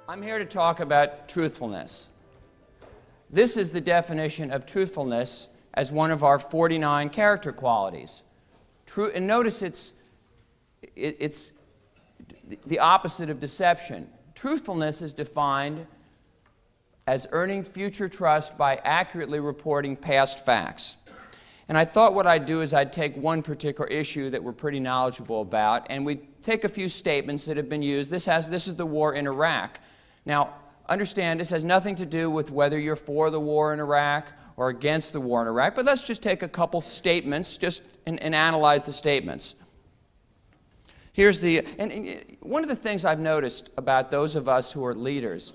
I'm here to talk about truthfulness. This is the definition of truthfulness as one of our 49 character qualities. And notice it's the opposite of deception. Truthfulness is defined as earning future trust by accurately reporting past facts. And I thought what I'd do is I'd take one particular issue that we're pretty knowledgeable about, and we'd take a few statements that have been used. This is the war in Iraq. Now, understand, this has nothing to do with whether you're for the war in Iraq or against the war in Iraq, but let's just take a couple statements and analyze the statements. And one of the things I've noticed about those of us who are leaders,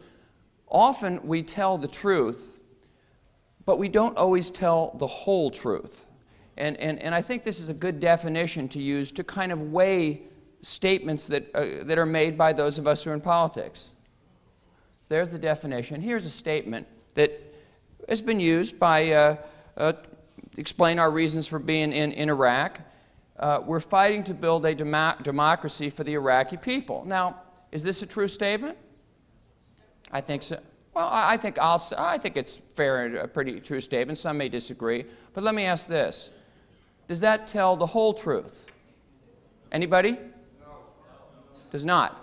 often we tell the truth, but we don't always tell the whole truth. And I think this is a good definition to use to kind of weigh statements that are made by those of us who are in politics. So there's the definition. Here's a statement that has been used by explain our reasons for being in Iraq. We're fighting to build a democracy for the Iraqi people. Now, is this a true statement? I think so. Well, I think it's fair and a pretty true statement. Some may disagree. But let me ask this. Does that tell the whole truth? Anybody? No. Does not.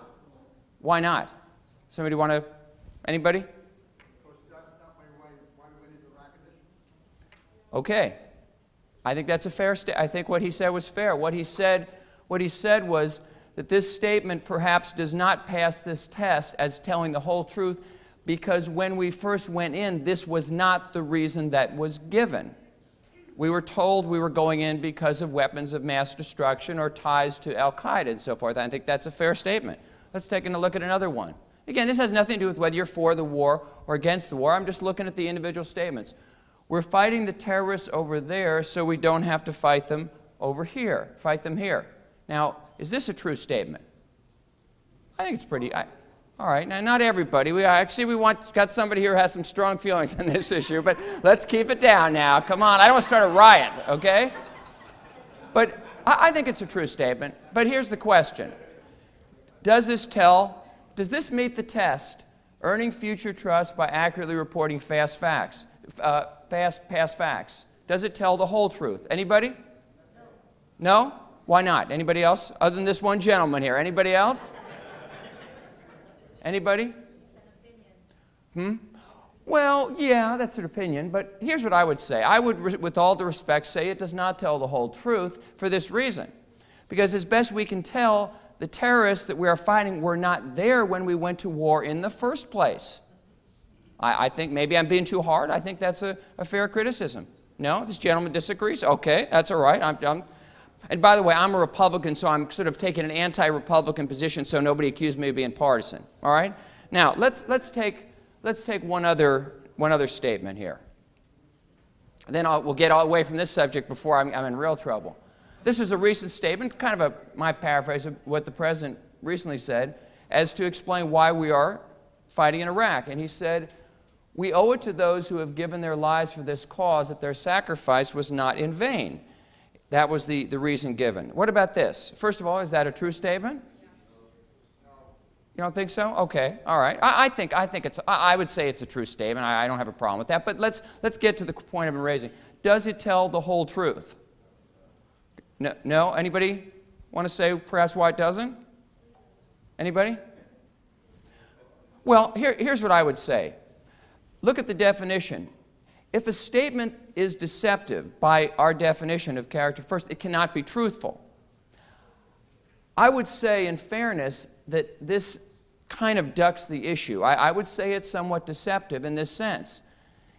Why not? Somebody want to? Anybody? Because that's not why we need Iraq edition. Okay. I think that's a fair statement. I think what he said was fair. What he said was that this statement perhaps does not pass this test as telling the whole truth, because when we first went in, this was not the reason that was given. We were told we were going in because of weapons of mass destruction or ties to Al-Qaeda and so forth. I think that's a fair statement. Let's take a look at another one. Again, this has nothing to do with whether you're for the war or against the war. I'm just looking at the individual statements. We're fighting the terrorists over there so we don't have to fight them over here, fight them here. Now, is this a true statement? I think it's pretty... all right, now not everybody. We got somebody here who has some strong feelings on this issue, but let's keep it down now. Come on, I don't want to start a riot, okay? But I think it's a true statement. But here's the question. Does this meet the test, earning future trust by accurately reporting past facts? Does it tell the whole truth? Anybody? No? Why not? Anybody else? Other than this one gentleman here. Anybody else? Anybody? Well, yeah, that's an opinion, but here's what I would say. I would, with all due respect, say it does not tell the whole truth for this reason. Because as best we can tell, the terrorists that we are fighting were not there when we went to war in the first place. I think maybe I'm being too hard. I think that's a fair criticism. No? This gentleman disagrees? Okay, that's all right. And by the way, I'm a Republican, so I'm sort of taking an anti-Republican position so nobody accuse me of being partisan. All right? Now, let's take one other statement here. Then we'll get all away from this subject before I'm in real trouble. This is a recent statement, kind of my paraphrase of what the President recently said, as to explain why we are fighting in Iraq. And he said, "We owe it to those who have given their lives for this cause that their sacrifice was not in vain." That was the reason given. What about this? First of all, is that a true statement? You don't think so? Okay, all right. I would say it's a true statement. I don't have a problem with that. But let's get to the point I've been raising. Does it tell the whole truth? No? Anybody want to say perhaps why it doesn't? Anybody? Well, here's what I would say. Look at the definition. If a statement is deceptive by our definition of character first, it cannot be truthful. I would say, in fairness, that this kind of ducks the issue. I would say it's somewhat deceptive in this sense.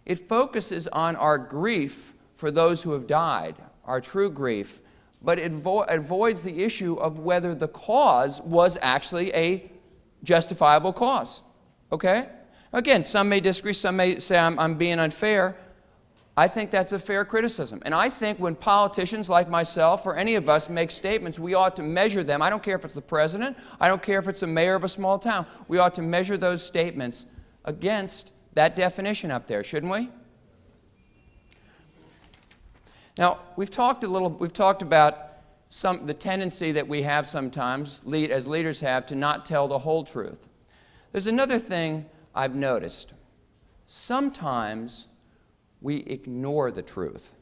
It focuses on our grief for those who have died, our true grief, but it avoids the issue of whether the cause was actually a justifiable cause. Okay? Again, some may disagree, some may say I'm being unfair. I think that's a fair criticism. And I think when politicians like myself or any of us make statements, we ought to measure them. I don't care if it's the president. I don't care if it's a mayor of a small town. We ought to measure those statements against that definition up there, shouldn't we? Now, we've talked about the tendency that we have sometimes, as leaders have, to not tell the whole truth. There's another thing I've noticed. Sometimes we ignore the truth.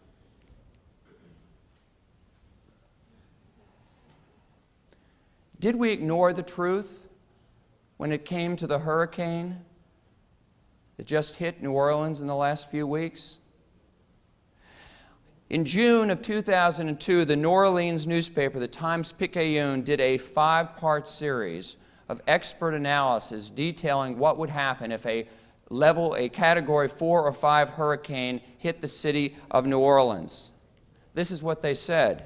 Did we ignore the truth when it came to the hurricane that just hit New Orleans in the last few weeks? In June of 2002, the New Orleans newspaper, the Times-Picayune, did a 5-part series of expert analysis detailing what would happen if a Category 4 or 5 hurricane hit the city of New Orleans. This is what they said.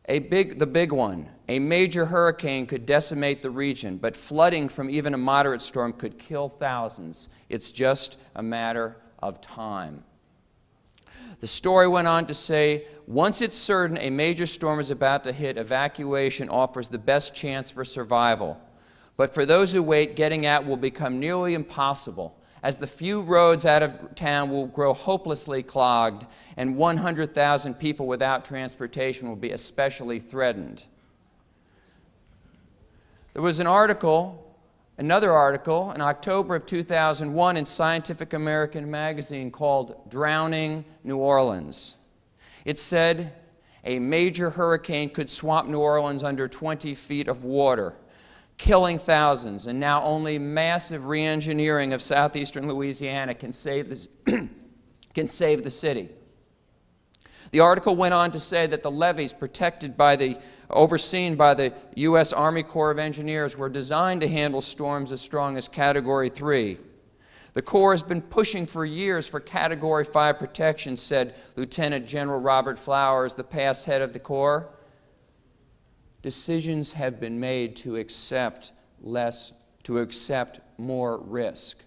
The big one, a major hurricane could decimate the region, but flooding from even a moderate storm could kill thousands. It's just a matter of time. The story went on to say, once it's certain a major storm is about to hit, evacuation offers the best chance for survival. But for those who wait, getting out will become nearly impossible, as the few roads out of town will grow hopelessly clogged, and 100,000 people without transportation will be especially threatened. There was another article in October of 2001 in Scientific American magazine called Drowning New Orleans. It said a major hurricane could swamp New Orleans under 20 feet of water, killing thousands, and now only massive re-engineering of southeastern Louisiana can save the city. The article went on to say that the levees overseen by the U.S. Army Corps of Engineers were designed to handle storms as strong as Category 3. The Corps has been pushing for years for Category 5 protection, said Lieutenant General Robert Flowers, the past head of the Corps. Decisions have been made to accept more risk.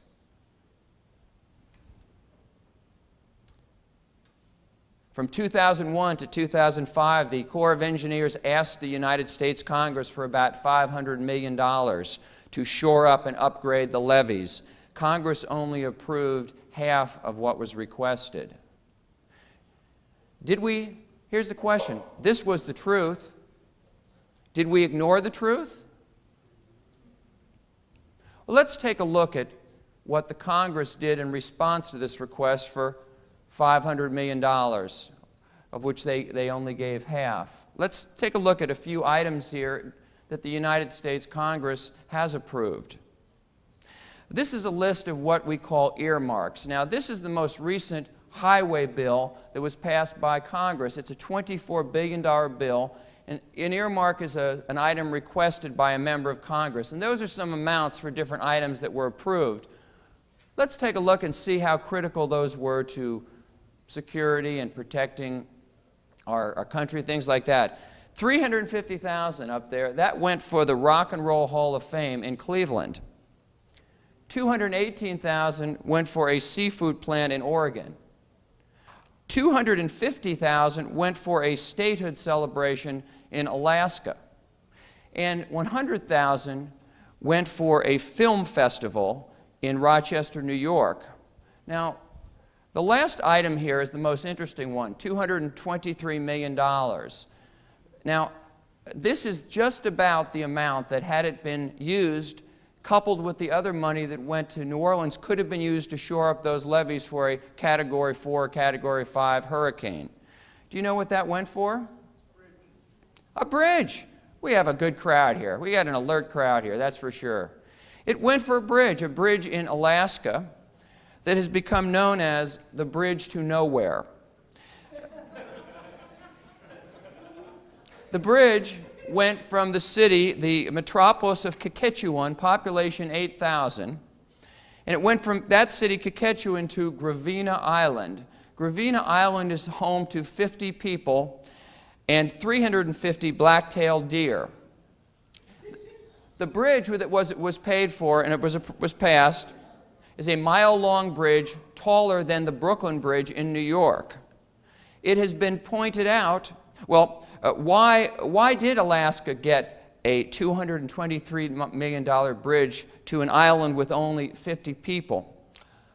From 2001 to 2005, the Corps of Engineers asked the United States Congress for about $500 million to shore up and upgrade the levees. Congress only approved half of what was requested. Here's the question. This was the truth. Did we ignore the truth? Well, let's take a look at what the Congress did in response to this request for $500 million, of which they only gave half. Let's take a look at a few items here that the United States Congress has approved. This is a list of what we call earmarks. Now, this is the most recent highway bill that was passed by Congress. It's a $24 billion bill, and an earmark is an item requested by a member of Congress. And those are some amounts for different items that were approved. Let's take a look and see how critical those were to security and protecting our country, things like that. $350,000 up there, that went for the Rock and Roll Hall of Fame in Cleveland. $218,000 went for a seafood plant in Oregon. $250,000 went for a statehood celebration in Alaska. And $100,000 went for a film festival in Rochester, New York. Now, the last item here is the most interesting one, $223 million. Now, this is just about the amount that, had it been used, coupled with the other money that went to New Orleans, could have been used to shore up those levees for a Category 4, Category 5 hurricane. Do you know what that went for? A bridge. We have a good crowd here. We got an alert crowd here, that's for sure. It went for a bridge in Alaska that has become known as the Bridge to Nowhere. The bridge went from the city, the metropolis of Quequechuan, population 8,000, and it went from that city, Quequechuan, to Gravina Island. Gravina Island is home to 50 people and 350 black-tailed deer. The bridge that was paid for and it was passed is a mile-long bridge taller than the Brooklyn Bridge in New York. It has been pointed out, well, why did Alaska get a $223 million bridge to an island with only 50 people?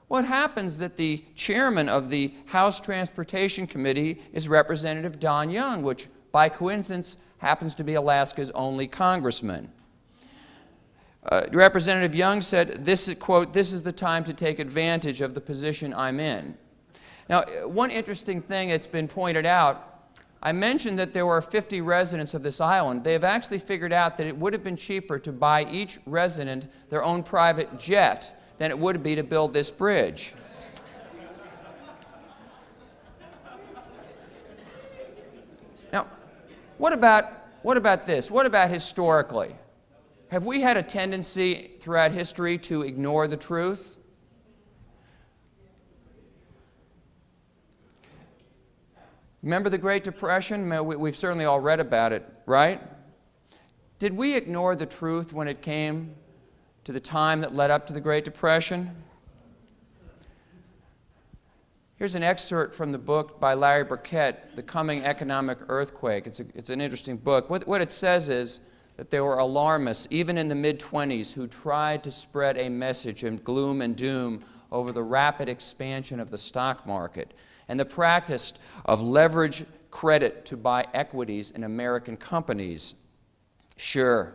Well, it happens that the chairman of the House Transportation Committee is Representative Don Young, which by coincidence happens to be Alaska's only congressman. Representative Young said, this is, quote, "This is the time to take advantage of the position I'm in." Now, one interesting thing that's been pointed out, I mentioned that there were 50 residents of this island. They have actually figured out that it would have been cheaper to buy each resident their own private jet than it would be to build this bridge. Now, what about this? What about historically? Have we had a tendency throughout history to ignore the truth? Remember the Great Depression? We've certainly all read about it, right? Did we ignore the truth when it came to the time that led up to the Great Depression? Here's an excerpt from the book by Larry Burkett, The Coming Economic Earthquake. It's an interesting book. What it says is that there were alarmists, even in the mid-20s, who tried to spread a message of gloom and doom over the rapid expansion of the stock market and the practice of leverage credit to buy equities in American companies. Sure,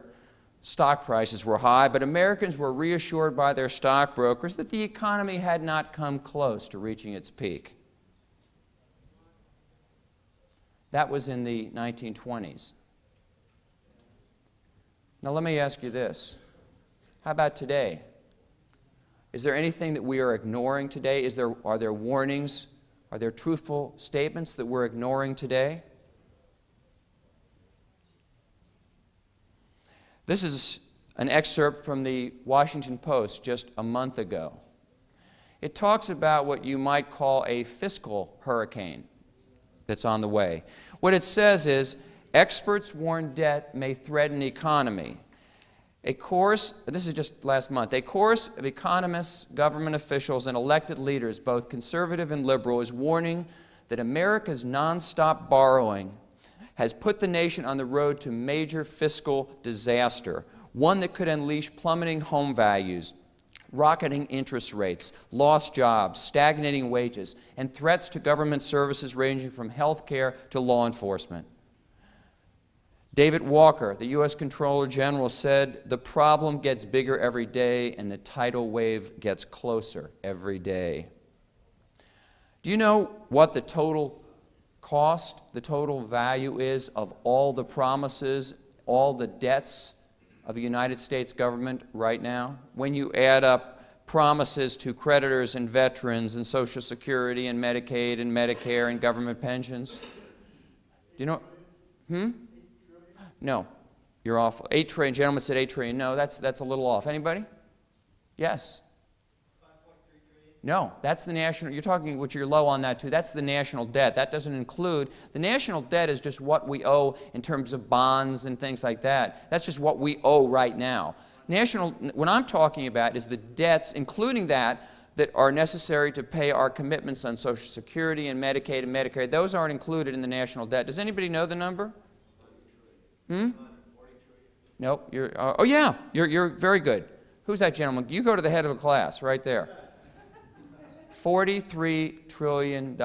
stock prices were high, but Americans were reassured by their stockbrokers that the economy had not come close to reaching its peak. That was in the 1920s. Now let me ask you this. How about today? Is there anything that we are ignoring today? Are there warnings? Are there truthful statements that we're ignoring today? This is an excerpt from the Washington Post just a month ago. It talks about what you might call a fiscal hurricane that's on the way. What it says is, experts warn debt may threaten the economy. This is just last month, a chorus of economists, government officials, and elected leaders, both conservative and liberal, is warning that America's nonstop borrowing has put the nation on the road to major fiscal disaster, one that could unleash plummeting home values, rocketing interest rates, lost jobs, stagnating wages, and threats to government services ranging from health care to law enforcement. David Walker, the U.S. Comptroller General, said, "The problem gets bigger every day and the tidal wave gets closer every day." Do you know what the total cost, the total value is of all the promises, all the debts of the United States government right now? When you add up promises to creditors and veterans and Social Security and Medicaid and Medicare and government pensions? Do you know? No, you're off. 8 trillion, gentleman said 8 trillion. No, that's a little off. Anybody? Yes. 5.3 trillion. No, that's the national, you're talking, which you're low on that too, that's the national debt. That doesn't include, the national debt is just what we owe in terms of bonds and things like that. That's just what we owe right now. What I'm talking about is the debts, including that are necessary to pay our commitments on Social Security and Medicaid and Medicare. Those aren't included in the national debt. Does anybody know the number? Nope. Oh yeah, you're very good. Who's that gentleman? You go to the head of the class right there. $43 trillion.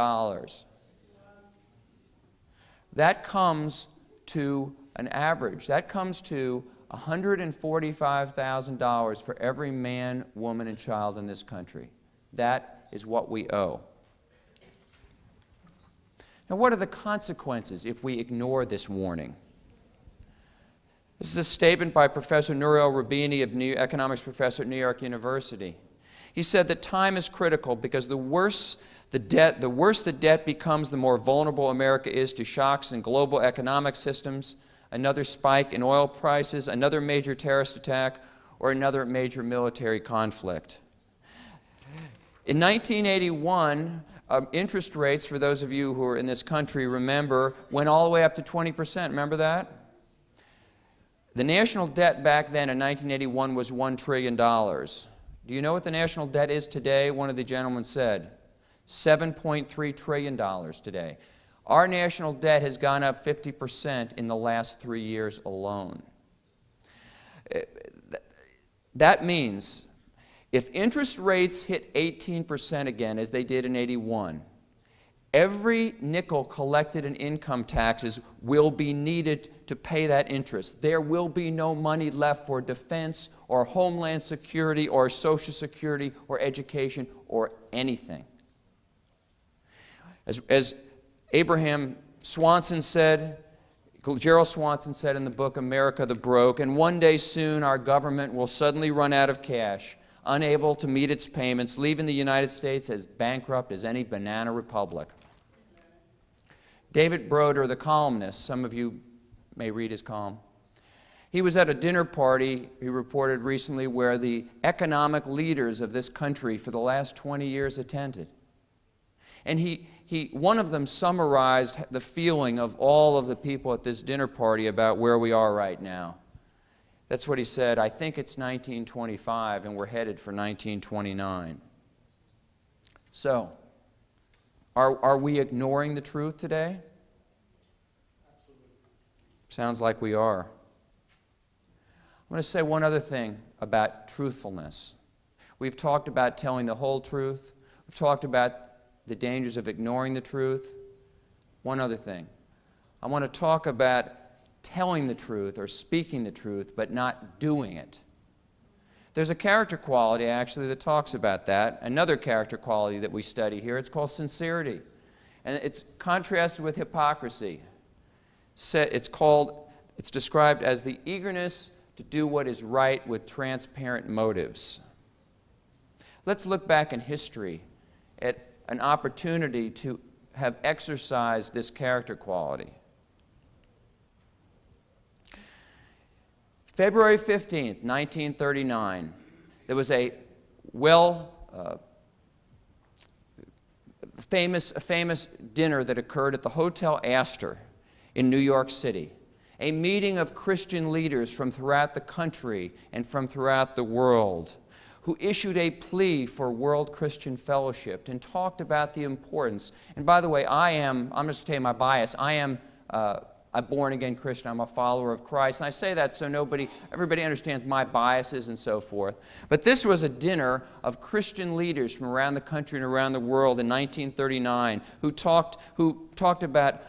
That comes to an average. That comes to $145,000 for every man, woman, and child in this country. That is what we owe. Now, what are the consequences if we ignore this warning? This is a statement by Professor Nouriel Roubini, economics professor at New York University. He said that time is critical because the worse the debt becomes, the more vulnerable America is to shocks in global economic systems, another spike in oil prices, another major terrorist attack, or another major military conflict. In 1981, interest rates, for those of you who are in this country remember, went all the way up to 20%. Remember that? The national debt back then in 1981 was $1 trillion. Do you know what the national debt is today? One of the gentlemen said, $7.3 trillion today. Our national debt has gone up 50% in the last 3 years alone. That means if interest rates hit 18% again, as they did in '81, Every nickel collected in income taxes will be needed to pay that interest. There will be no money left for defense or homeland security or social security or education or anything. As Abraham Swanson said, Gerald Swanson said in the book America the Broke, and one day soon our government will suddenly run out of cash, unable to meet its payments, leaving the United States as bankrupt as any banana republic. David Broder, the columnist, some of you may read his column. He was at a dinner party, he reported recently, where the economic leaders of this country for the last 20 years attended. And one of them summarized the feeling of all of the people at this dinner party about where we are right now. That's what he said: I think it's 1925 and we're headed for 1929. So, are we ignoring the truth today? Absolutely. Sounds like we are. I'm going to say one other thing about truthfulness. We've talked about telling the whole truth. We've talked about the dangers of ignoring the truth. One other thing. I want to talk about telling the truth or speaking the truth, but not doing it. There's a character quality, actually, that talks about that. Another character quality that we study here, it's called sincerity. And it's contrasted with hypocrisy. It's described as the eagerness to do what is right with transparent motives. Let's look back in history at an opportunity to have exercised this character quality. February 15th, 1939, there was a famous dinner that occurred at the Hotel Astor in New York City. A meeting of Christian leaders from throughout the country and from throughout the world who issued a plea for world Christian fellowship and talked about the importance. And by the way, I'm just going to tell you my bias. I am a born-again Christian. I'm a follower of Christ. And I say that so everybody understands my biases and so forth. But this was a dinner of Christian leaders from around the country and around the world in 1939 who talked about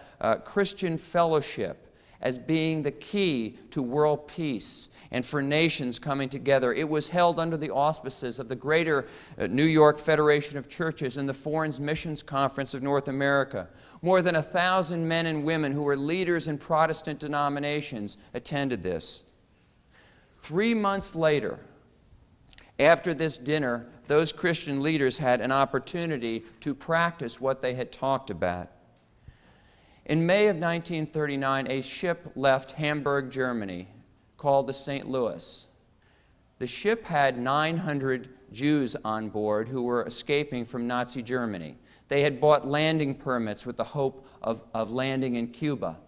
Christian fellowship as being the key to world peace and for nations coming together. It was held under the auspices of the Greater New York Federation of Churches and the Foreign Missions Conference of North America. More than 1,000 men and women who were leaders in Protestant denominations attended this. 3 months later, after this dinner, those Christian leaders had an opportunity to practice what they had talked about. In May of 1939, a ship left Hamburg, Germany, called the St. Louis. The ship had 900 Jews on board who were escaping from Nazi Germany. They had bought landing permits with the hope of landing in Cuba.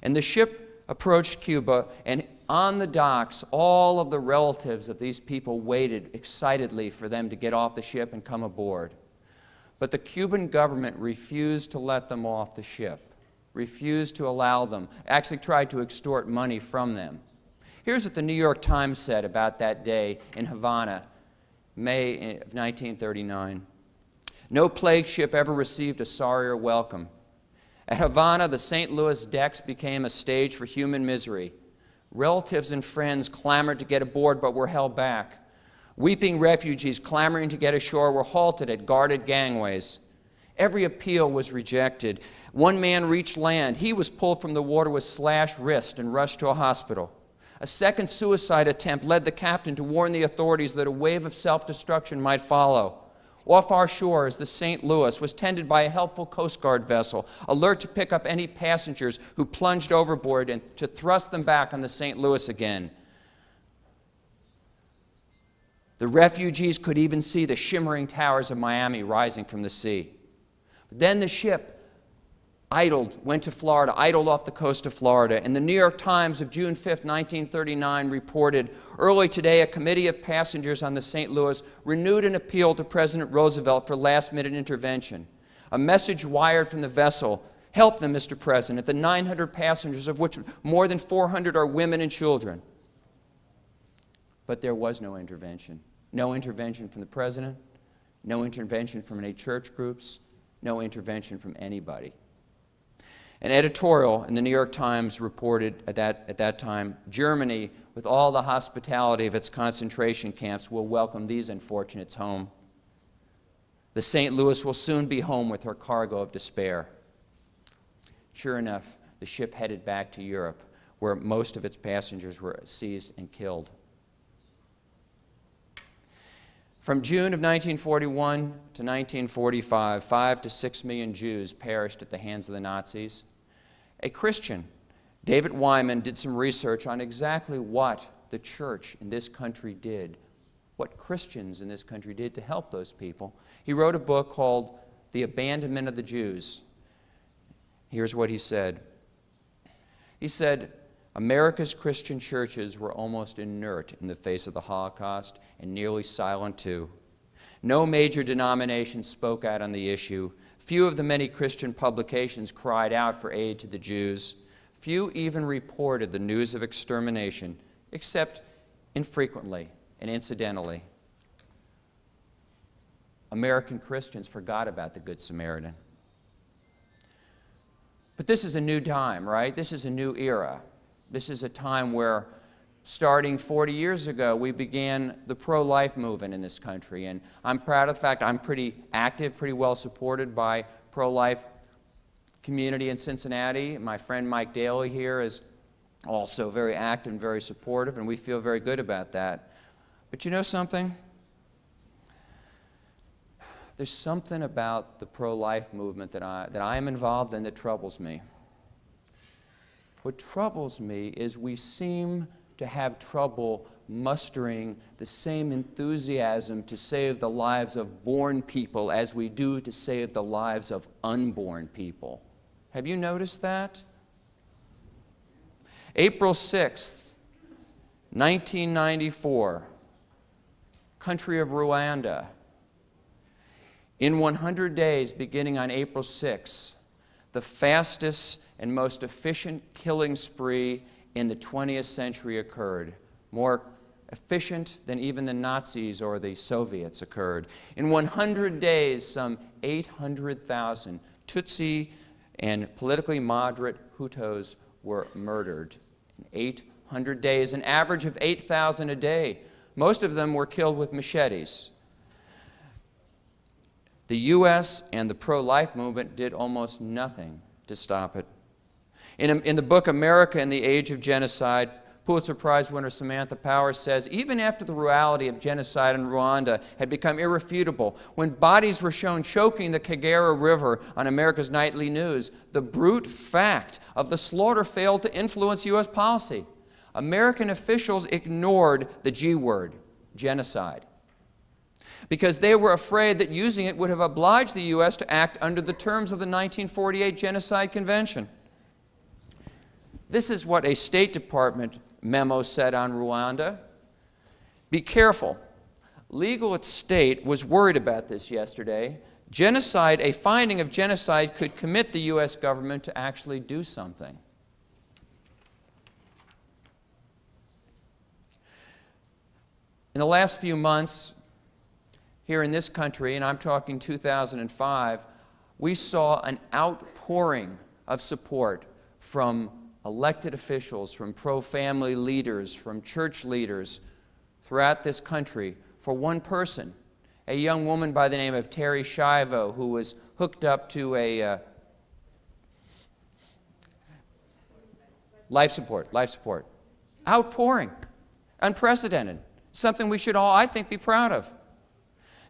And the ship approached Cuba, and on the docks, all of the relatives of these people waited excitedly for them to get off the ship and come aboard. But the Cuban government refused to let them off the ship. Refused to allow them, actually tried to extort money from them. Here's what the New York Times said about that day in Havana, May of 1939. No plague ship ever received a sorrier welcome. At Havana, the St. Louis decks became a stage for human misery. Relatives and friends clamored to get aboard but were held back. Weeping refugees clamoring to get ashore were halted at guarded gangways. Every appeal was rejected. One man reached land. He was pulled from the water with slashed wrist and rushed to a hospital. A second suicide attempt led the captain to warn the authorities that a wave of self-destruction might follow. Off our shores, the St. Louis was tended by a helpful Coast Guard vessel, alert to pick up any passengers who plunged overboard and to thrust them back on the St. Louis again. The refugees could even see the shimmering towers of Miami rising from the sea. Then the ship went to Florida, idled off the coast of Florida. And the New York Times of June 5, 1939 reported, early today a committee of passengers on the St. Louis renewed an appeal to President Roosevelt for last-minute intervention. A message wired from the vessel, help them, Mr. President, the 900 passengers, of which more than 400 are women and children. But there was no intervention. No intervention from the President, no intervention from any church groups, no intervention from anybody. An editorial in the New York Times reported at that time, Germany, with all the hospitality of its concentration camps, will welcome these unfortunates home. The St. Louis will soon be home with her cargo of despair. Sure enough, the ship headed back to Europe, where most of its passengers were seized and killed. From June of 1941 to 1945, 5 to 6 million Jews perished at the hands of the Nazis. A Christian, David Wyman, did some research on exactly what the church in this country did, what Christians in this country did to help those people. He wrote a book called The Abandonment of the Jews. Here's what he said. He said, America's Christian churches were almost inert in the face of the Holocaust and nearly silent too. No major denomination spoke out on the issue. Few of the many Christian publications cried out for aid to the Jews. Few even reported the news of extermination, except infrequently and incidentally. American Christians forgot about the Good Samaritan. But this is a new time, right? This is a new era. This is a time where, starting 40 years ago, we began the pro-life movement in this country. And I'm proud of the fact I'm pretty active, pretty well supported by pro-life community in Cincinnati. My friend Mike Daly here is also very active and very supportive, and we feel very good about that. But you know something? There's something about the pro-life movement that I am involved in that troubles me. What troubles me is we seem to have trouble mustering the same enthusiasm to save the lives of born people as we do to save the lives of unborn people. Have you noticed that? April 6th, 1994, country of Rwanda. In 100 days, beginning on April 6th, the fastest and most efficient killing spree in the 20th century occurred. More efficient than even the Nazis or the Soviets occurred. In 100 days, some 800,000 Tutsi and politically moderate Hutus were murdered. In 800 days, an average of 8,000 a day. Most of them were killed with machetes. The U.S. and the pro-life movement did almost nothing to stop it. In the book America in the Age of Genocide, Pulitzer Prize winner Samantha Power says, even after the reality of genocide in Rwanda had become irrefutable, when bodies were shown choking the Kagera River on America's nightly news, the brute fact of the slaughter failed to influence U.S. policy. American officials ignored the G word, genocide, because they were afraid that using it would have obliged the U.S. to act under the terms of the 1948 Genocide Convention. This is what a State Department memo said on Rwanda. Be careful. Legal at State was worried about this yesterday. Genocide, a finding of genocide could commit the U.S. government to actually do something. In the last few months, here in this country, and I'm talking 2005, we saw an outpouring of support from elected officials, from pro-family leaders, from church leaders throughout this country for one person, a young woman by the name of Terry Schiavo, who was hooked up to a life support. Outpouring, unprecedented, something we should all, I think, be proud of.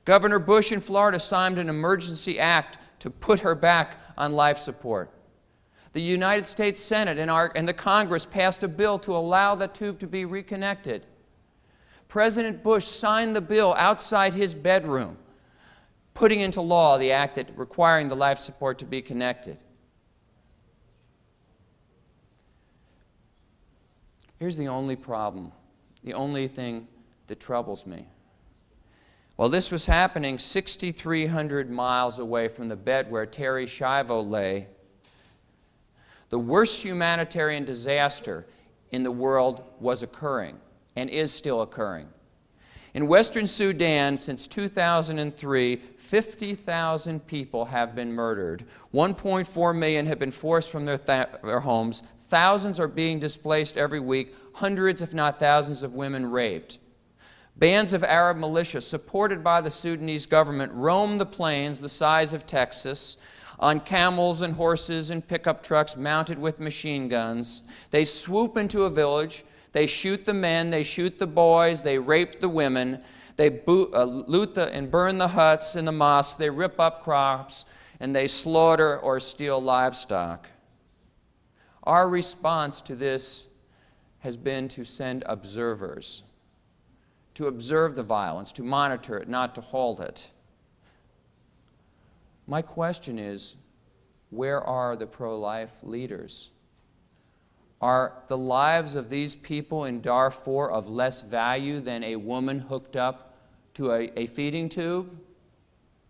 Governor Bush in Florida signed an emergency act to put her back on life support. The United States Senate and the Congress passed a bill to allow the tube to be reconnected. President Bush signed the bill outside his bedroom, putting into law the act that requiring the life support to be connected. Here's the only problem, the only thing that troubles me. While this was happening 6,300 miles away from the bed where Terry Schiavo lay, the worst humanitarian disaster in the world was occurring and is still occurring. In Western Sudan, since 2003, 50,000 people have been murdered. 1.4 million have been forced from their homes. Thousands are being displaced every week. Hundreds, if not thousands, of women raped. Bands of Arab militia, supported by the Sudanese government, roam the plains the size of Texas on camels and horses and pickup trucks mounted with machine guns. They swoop into a village. They shoot the men, they shoot the boys, they rape the women, they loot and burn the huts and the mosques, they rip up crops, and they slaughter or steal livestock. Our response to this has been to send observers, to observe the violence, to monitor it, not to halt it. My question is, where are the pro-life leaders? Are the lives of these people in Darfur of less value than a woman hooked up to a feeding tube?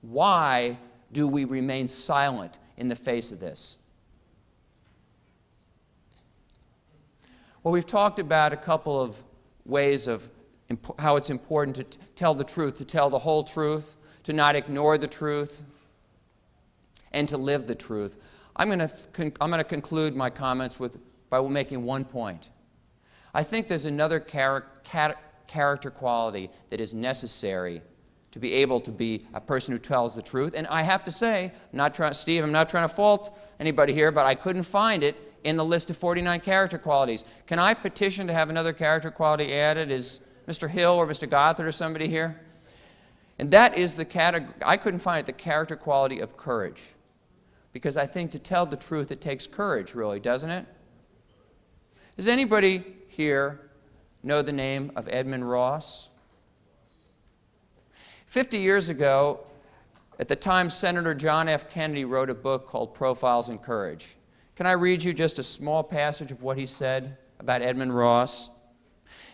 Why do we remain silent in the face of this? Well, we've talked about a couple of ways of how it's important to tell the truth, to tell the whole truth, to not ignore the truth, and to live the truth. I'm going to conclude my comments by making one point. I think there's another character quality that is necessary to be able to be a person who tells the truth. And I have to say, Steve, I'm not trying to fault anybody here, but I couldn't find it in the list of 49 character qualities. Can I petition to have another character quality added? Is Mr. Hill or Mr. Gothard or somebody here? And that is the category, I couldn't find it, the character quality of courage. Because I think to tell the truth, it takes courage, really, doesn't it? Does anybody here know the name of Edmund Ross? 50 years ago, at the time, Senator John F. Kennedy wrote a book called Profiles in Courage. Can I read you just a small passage of what he said about Edmund Ross?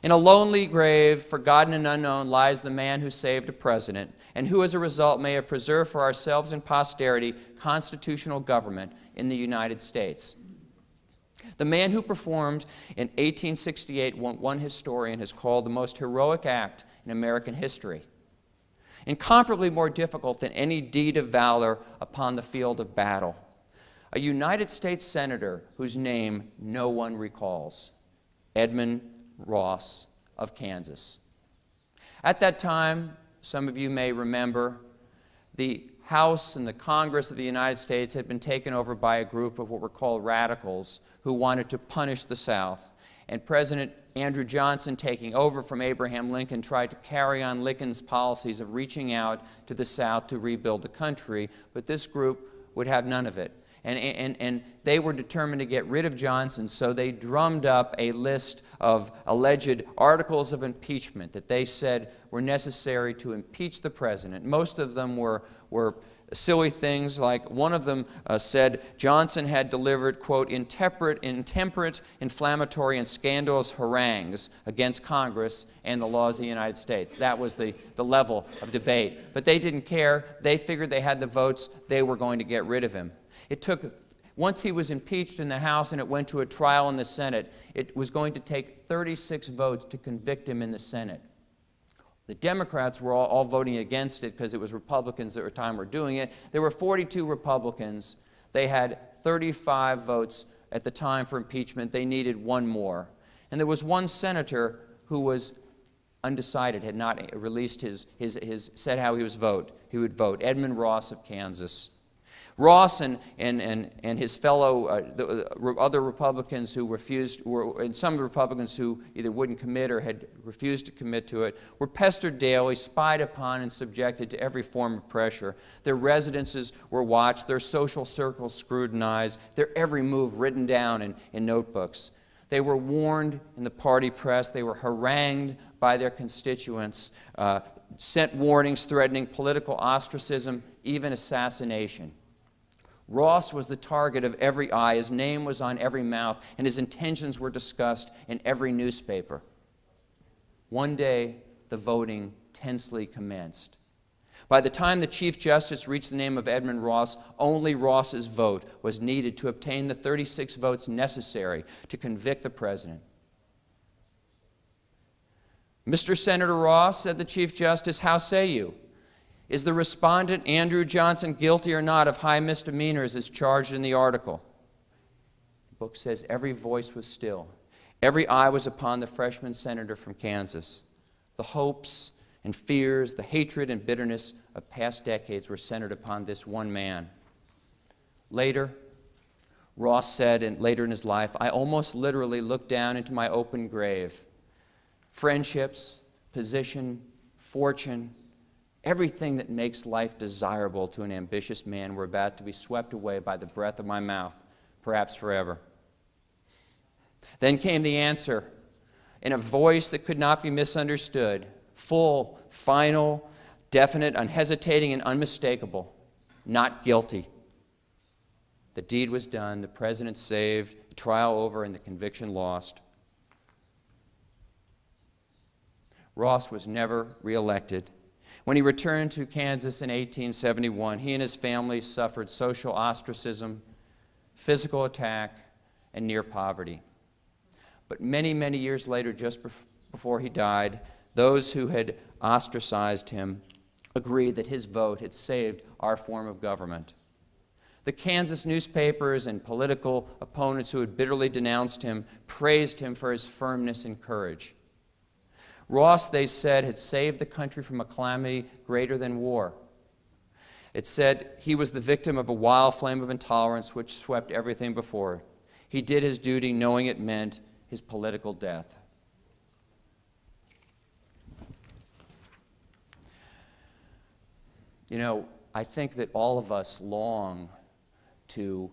In a lonely grave, forgotten and unknown, lies the man who saved a president, and who as a result may have preserved for ourselves and posterity constitutional government in the United States. The man who performed in 1868 what one historian has called the most heroic act in American history, incomparably more difficult than any deed of valor upon the field of battle. A United States senator whose name no one recalls, Edmund Ross of Kansas. At that time, some of you may remember, the House and the Congress of the United States had been taken over by a group of what were called radicals who wanted to punish the South. And President Andrew Johnson, taking over from Abraham Lincoln, tried to carry on Lincoln's policies of reaching out to the South to rebuild the country, but this group would have none of it. And they were determined to get rid of Johnson, so they drummed up a list of alleged articles of impeachment that they said were necessary to impeach the president. Most of them were silly things, like one of them said Johnson had delivered, quote, intemperate, inflammatory, and scandalous harangues against Congress and the laws of the United States. That was the level of debate. But they didn't care. They figured they had the votes. They were going to get rid of him. It took, once he was impeached in the House and it went to a trial in the Senate, it was going to take 36 votes to convict him in the Senate. The Democrats were all voting against it because it was Republicans at the time were doing it. There were 42 Republicans. They had 35 votes at the time for impeachment. They needed one more. And there was one senator who was undecided, had not released said how he would vote, Edmund Ross of Kansas. Ross and his fellow other Republicans who refused, and some Republicans who either wouldn't commit or had refused to commit to it, were pestered daily, spied upon, and subjected to every form of pressure. Their residences were watched, their social circles scrutinized, their every move written down in notebooks. They were warned in the party press, they were harangued by their constituents, sent warnings threatening political ostracism, even assassination. Ross was the target of every eye, his name was on every mouth, and his intentions were discussed in every newspaper. One day, the voting tensely commenced. By the time the Chief Justice reached the name of Edmund Ross, only Ross's vote was needed to obtain the 36 votes necessary to convict the president. "Mr. Senator Ross," said the Chief Justice, "how say you? Is the respondent, Andrew Johnson, guilty or not of high misdemeanors as charged in the article?" The book says every voice was still. Every eye was upon the freshman senator from Kansas. The hopes and fears, the hatred and bitterness of past decades were centered upon this one man. Later, Ross said, later in his life, "I almost literally looked down into my open grave. Friendships, position, fortune, everything that makes life desirable to an ambitious man were about to be swept away by the breath of my mouth, perhaps forever." Then came the answer in a voice that could not be misunderstood, full, final, definite, unhesitating, and unmistakable: "Not guilty." The deed was done, the president saved, the trial over, and the conviction lost. Ross was never reelected. When he returned to Kansas in 1871, he and his family suffered social ostracism, physical attack, and near poverty. But many, many years later, just before he died, those who had ostracized him agreed that his vote had saved our form of government. The Kansas newspapers and political opponents who had bitterly denounced him praised him for his firmness and courage. Ross, they said, had saved the country from a calamity greater than war. It said he was the victim of a wild flame of intolerance which swept everything before it. He did his duty knowing it meant his political death. You know, I think that all of us long to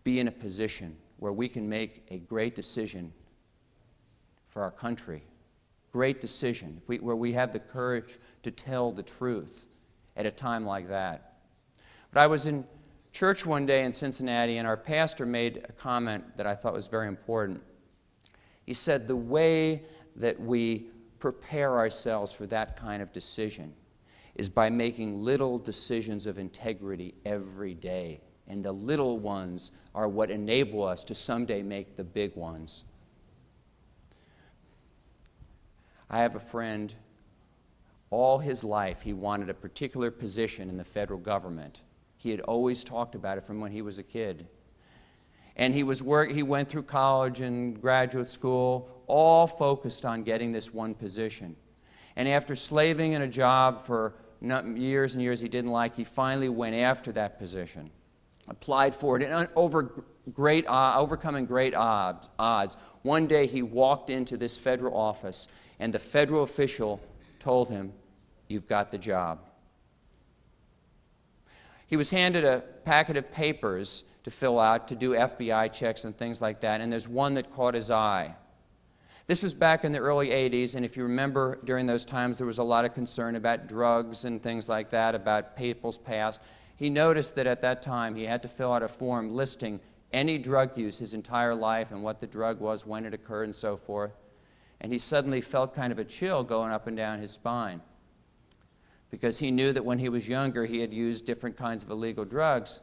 be in a position where we can make a great decision for our country. Great decision, where we have the courage to tell the truth at a time like that. But I was in church one day in Cincinnati, and our pastor made a comment that I thought was very important. He said, the way that we prepare ourselves for that kind of decision is by making little decisions of integrity every day. And the little ones are what enable us to someday make the big ones. I have a friend, all his life he wanted a particular position in the federal government. He had always talked about it from when he was a kid. And he went through college and graduate school, all focused on getting this one position. And after slaving in a job for years and years he didn't like, he finally went after that position, applied for it, and overcoming great odds. One day he walked into this federal office, and the federal official told him, "You've got the job." He was handed a packet of papers to fill out, to do FBI checks and things like that, and there's one that caught his eye. This was back in the early 80s, and if you remember, during those times there was a lot of concern about drugs and things like that, about people's past. He noticed that at that time he had to fill out a form listing any drug use his entire life and what the drug was, when it occurred, and so forth. And he suddenly felt kind of a chill going up and down his spine, because he knew that when he was younger he had used different kinds of illegal drugs.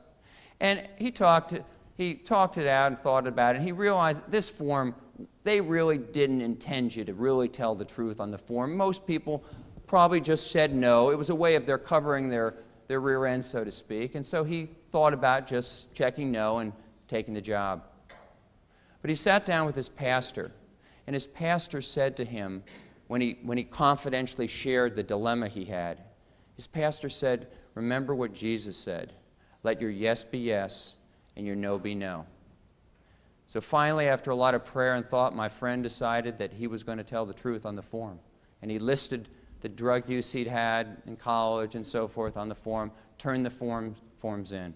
And he talked it out and thought about it, and he realized this form, they really didn't intend you to really tell the truth on the form. Most people probably just said no. It was a way of their covering their rear end, so to speak. And so he thought about just checking no and taking the job. But he sat down with his pastor, and his pastor said to him, when he confidentially shared the dilemma he had, his pastor said, "Remember what Jesus said, let your yes be yes and your no be no." So finally, after a lot of prayer and thought, my friend decided that he was going to tell the truth on the form. And he listed the drug use he'd had in college and so forth on the form, turned the forms in.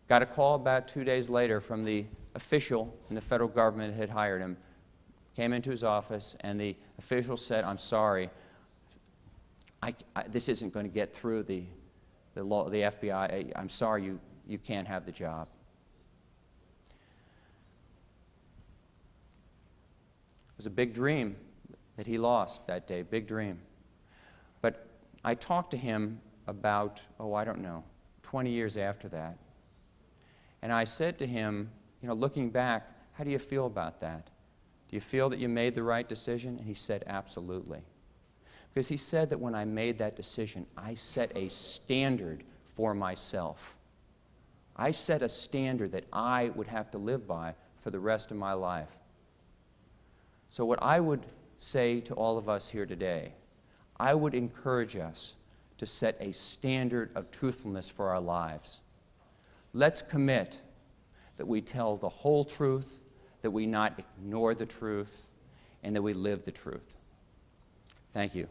Got a call about 2 days later from the official in the federal government that had hired him. Came into his office, and the official said, "I'm sorry, this isn't going to get through the FBI. I'm sorry, you can't have the job." It was a big dream that he lost that day, big dream. But I talked to him about, 20 years after that. And I said to him, looking back, how do you feel about that? Do you feel that you made the right decision? And he said, absolutely. Because he said that when I made that decision, I set a standard for myself. I set a standard that I would have to live by for the rest of my life. So what I would say to all of us here today, I would encourage us to set a standard of truthfulness for our lives. Let's commit that we tell the whole truth, that we not ignore the truth, and that we live the truth. Thank you.